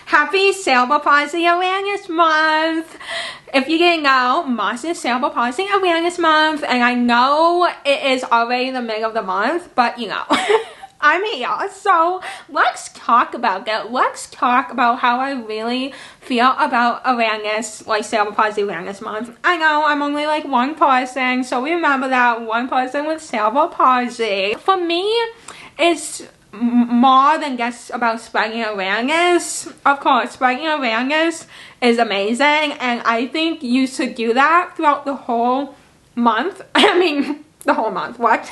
Happy Cerebral Palsy Awareness Month! If you didn't know, March is Cerebral Palsy Awareness Month, and I know it is already the middle of the month, but you know, I'm here, so let's talk about it. Let's talk about how I really feel about awareness, like Cerebral Palsy Awareness Month. I know I'm only like one person, so remember that, one person with cerebral palsy. For me, it's more than just about spreading awareness. Of course, spreading awareness is amazing, and I think you should do that throughout the whole month. I mean, the whole month, what?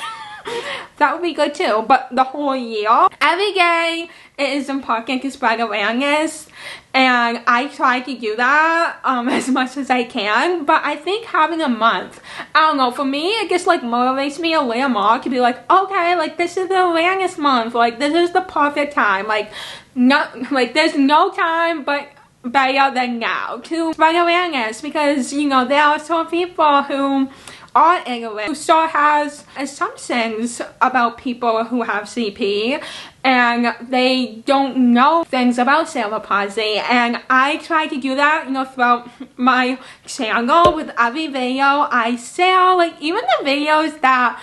That would be good too, but the whole year. Every day it is important to spread awareness, and I try to do that as much as I can. But I think having a month, I don't know, for me it just like motivates me a little more to be like, okay, like this is the awareness month, like this is the perfect time, like there's no time but better than now to spread awareness, because you know there are some people who are ignorant, who still has assumptions about people who have CP, and they don't know things about cerebral palsy. And I try to do that, you know, throughout my channel. With every video I share, like even the videos that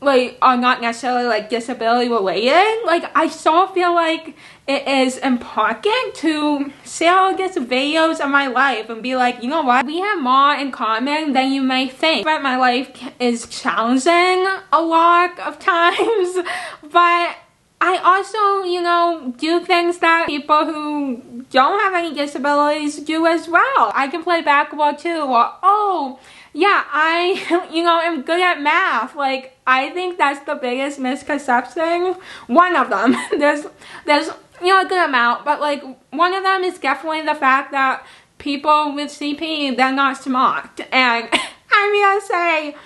like are not necessarily like disability related, like I still feel like it is important to share these videos of my life and be like, you know what, we have more in common than you may think. But my life is challenging a lot of times, but I also, you know, do things that people who don't have any disabilities do as well. I can play basketball too, or oh yeah, I, you know, am good at math. Like, I think that's the biggest misconception. One of them. There's, you know, a good amount, but like, one of them is definitely the fact that people with CP, they're not smart. And I'm gonna say,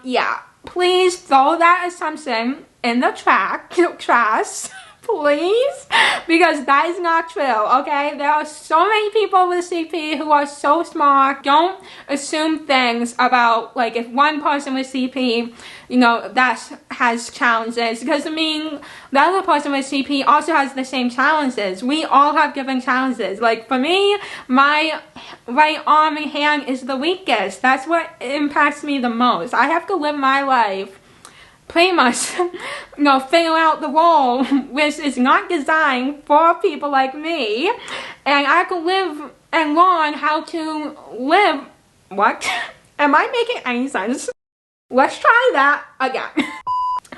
yeah, please throw that assumption in the trash. Please, because that is not true, okay? There are so many people with CP who are so smart. Don't assume things about, like, if one person with CP, you know, that has challenges, because I mean, the other person with CP also has the same challenges. We all have different challenges. Like, for me, my right arm and hand is the weakest. That's what impacts me the most. I have to live my life pretty much, you know, figure out the role which is not designed for people like me, and I can live and learn how to live. What? Am I making any sense? Let's try that again.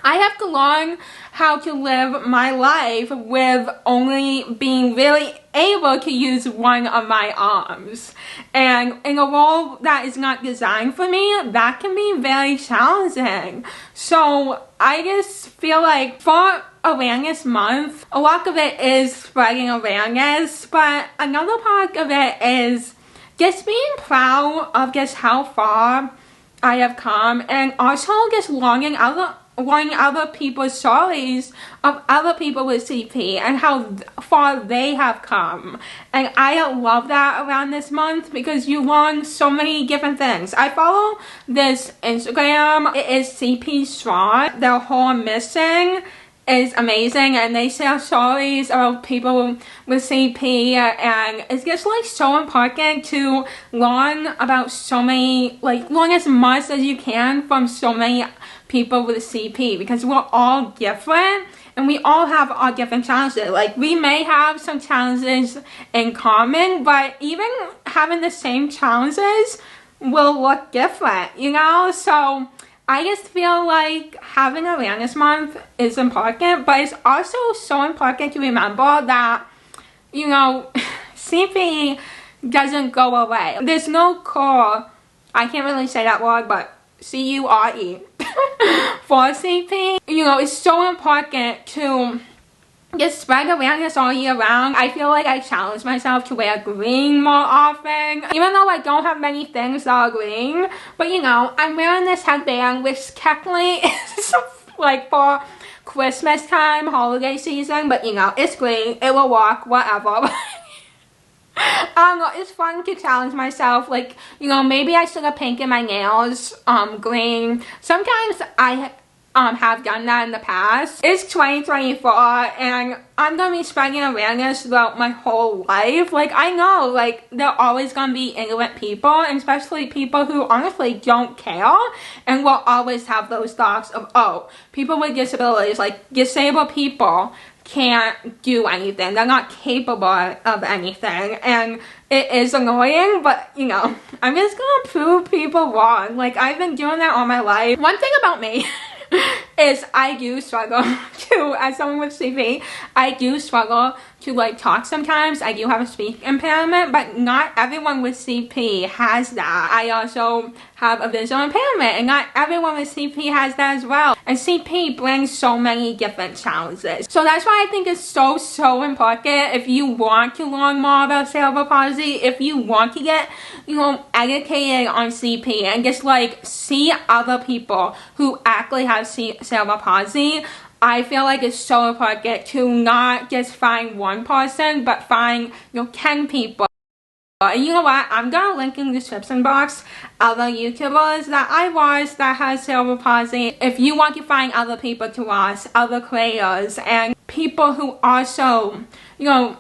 I have to learn how to live my life with only being really able to use one of my arms. And in a role that is not designed for me, that can be very challenging. So I just feel like for Awareness Month, a lot of it is spreading awareness, but another part of it is just being proud of just how far I have come, and also just learning other people's stories of other people with CP and how far they have come. And I love that around this month, because you learn so many different things. I follow this Instagram, it is CP Strong. Their whole mission is amazing, and they share stories about people with CP, and it's just like so important to learn about so many, like learn as much as you can from so many people with CP, because we're all different and we all have our different challenges. Like, we may have some challenges in common, but even having the same challenges will look different, you know? So I just feel like having Awareness Month is important, but it's also so important to remember that, you know, CP doesn't go away. There's no cure, I can't really say that word, but C-U-R-E, for CP. You know, it's so important to just spread awareness all year round. I feel like I challenge myself to wear green more often, even though I don't have many things that are green. But you know, I'm wearing this headband, which technically is like for Christmas time, holiday season, but you know, it's green, it will work, whatever. I don't know, it's fun to challenge myself. Like, you know, maybe I should have painted my nails green. Sometimes have done that in the past. It's 2024 and I'm gonna be spreading awareness throughout my whole life. Like, I know, like, there are always gonna be ignorant people, and especially people who honestly don't care and will always have those thoughts of, oh, people with disabilities, like disabled people, can't do anything. They're not capable of anything, and it is annoying, but you know, I'm just gonna prove people wrong. Like, I've been doing that all my life. One thing about me is I do struggle to, as someone with CP, I do struggle to like talk sometimes. I do have a speech impairment, but not everyone with CP has that. I also have a visual impairment, and not everyone with CP has that as well. And CP brings so many different challenges. So that's why I think it's so important, if you want to learn more about cerebral palsy, if you want to get, you know, educated on CP and just like see other people who actually have cerebral palsy, I feel like it's so important to not just find one person, but find, you know, 10 people. And you know what? I'm gonna link in the description box other YouTubers that I watch that has cerebral palsy. If you want to find other people to watch, other creators, and people who also, you know,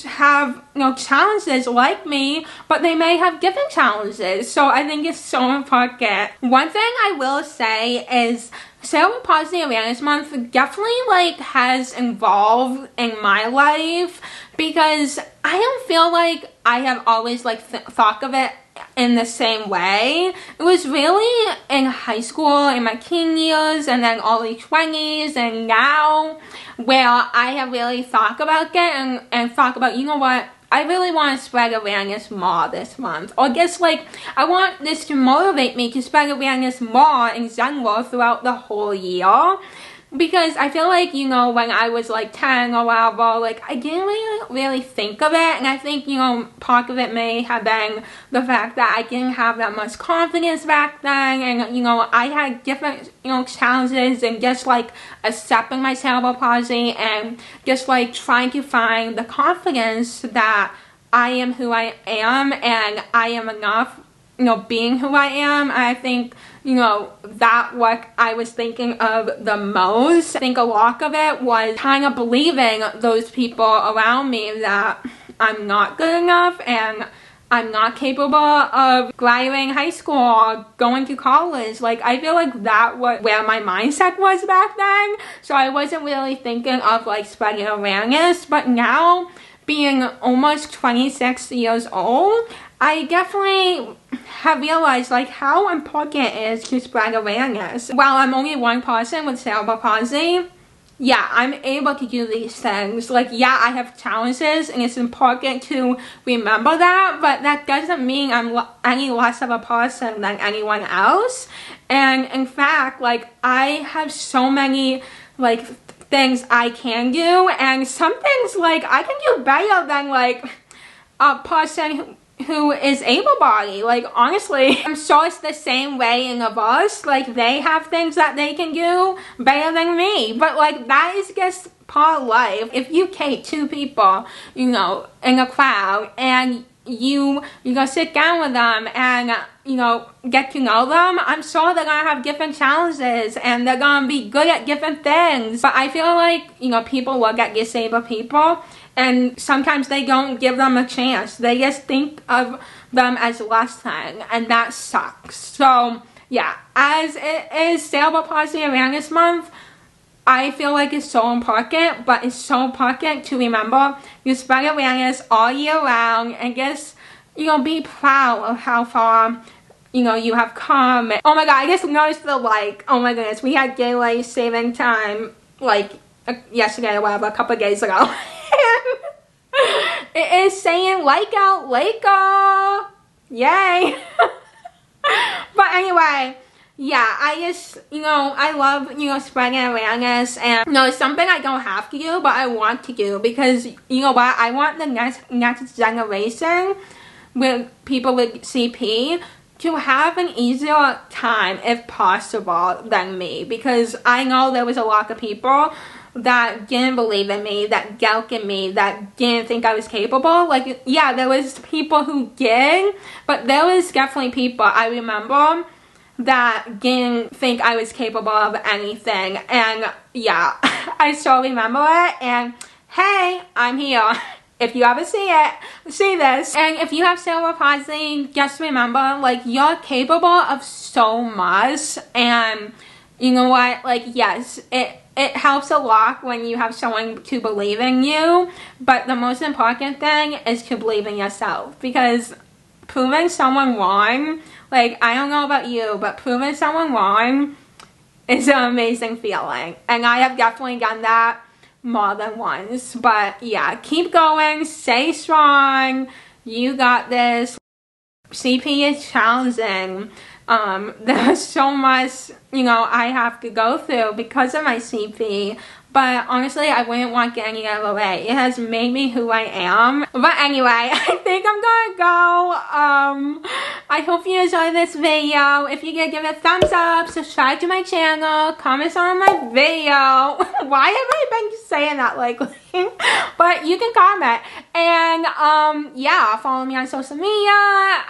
have, you know, challenges like me, but they may have different challenges. So I think it's so important. One thing I will say is Cerebral Palsy Awareness Month definitely like has involved in my life, because I don't feel like I have always like thought of it in the same way. It was really in high school, in my teen years, and then early 20s, and now where I have really thought about it and thought about, you know what, I really want to spread awareness more this month. Or just like, I want this to motivate me to spread awareness more in general throughout the whole year. Because I feel like, you know, when I was like 10 or whatever, like I didn't really think of it. And I think, you know, part of it may have been the fact that I didn't have that much confidence back then. And, you know, I had different, you know, challenges and just like accepting my cerebral palsy and just like trying to find the confidence that I am who I am and I am enough, you know, being who I am. I think, you know, that what I was thinking of the most. I think a lot of it was kind of believing those people around me that I'm not good enough and I'm not capable of graduating high school or going to college. Like, I feel like that was where my mindset was back then. So I wasn't really thinking of like spreading awareness. But now, being almost 26 years old, I definitely have realized like how important it is to spread awareness. While I'm only one person with cerebral palsy, yeah, I'm able to do these things. Like, yeah, I have challenges and it's important to remember that, but that doesn't mean I'm any less of a person than anyone else. And in fact, like, I have so many like things I can do, and some things like I can do better than like a person who is able-bodied. Like, honestly, I'm sure it's the same way in of us. Like, they have things that they can do better than me, but like that is just part of life. If you take two people, you know, in a crowd and you go sit down with them and, you know, get to know them, I'm sure they're gonna have different challenges and they're gonna be good at different things. But I feel like, you know, people look at disabled people and sometimes they don't give them a chance. They just think of them as less than, and that sucks. So yeah, as it is Cerebral Palsy Awareness Month, I feel like it's so important, but it's so important to remember you spread awareness all year round and just, you know, be proud of how far, you know, you have come. Oh my god, I just noticed the like, oh my goodness, we had daylight saving time like yesterday or whatever, a couple of days ago. It is saying like out Laker. Yay. But anyway, yeah, I just, you know, I love, you know, spreading awareness, and, you know, it's something I don't have to do, but I want to do, because, you know what, I want the next generation with people with CP to have an easier time, if possible, than me, because I know there was a lot of people that didn't believe in me, that doubted me, that didn't think I was capable. Like, yeah, there was people who did, but there was definitely people I remember that didn't think I was capable of anything. And yeah, I still remember it. And hey, I'm here. If you ever see this, and if you have cerebral palsy, just remember, like, you're capable of so much. And you know what, like, yes, it helps a lot when you have someone to believe in you, but the most important thing is to believe in yourself, because proving someone wrong, like, I don't know about you, but proving someone wrong is an amazing feeling, and I have definitely done that more than once. But yeah, keep going, stay strong, you got this. CP is challenging. There's so much, I have to go through because of my CP, but honestly, I wouldn't want any other way. It has made me who I am. But anyway, I think I'm gonna go. I hope you enjoyed this video. If you could give it a thumbs up, subscribe to my channel, comment on my video. Why have I been saying that lately? But you can comment. And yeah, follow me on social media.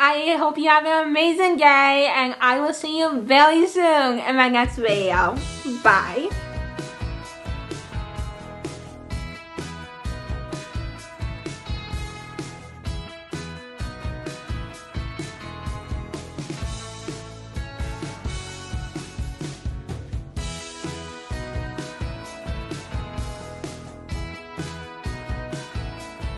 I hope you have an amazing day, and I will see you very soon in my next video. Bye.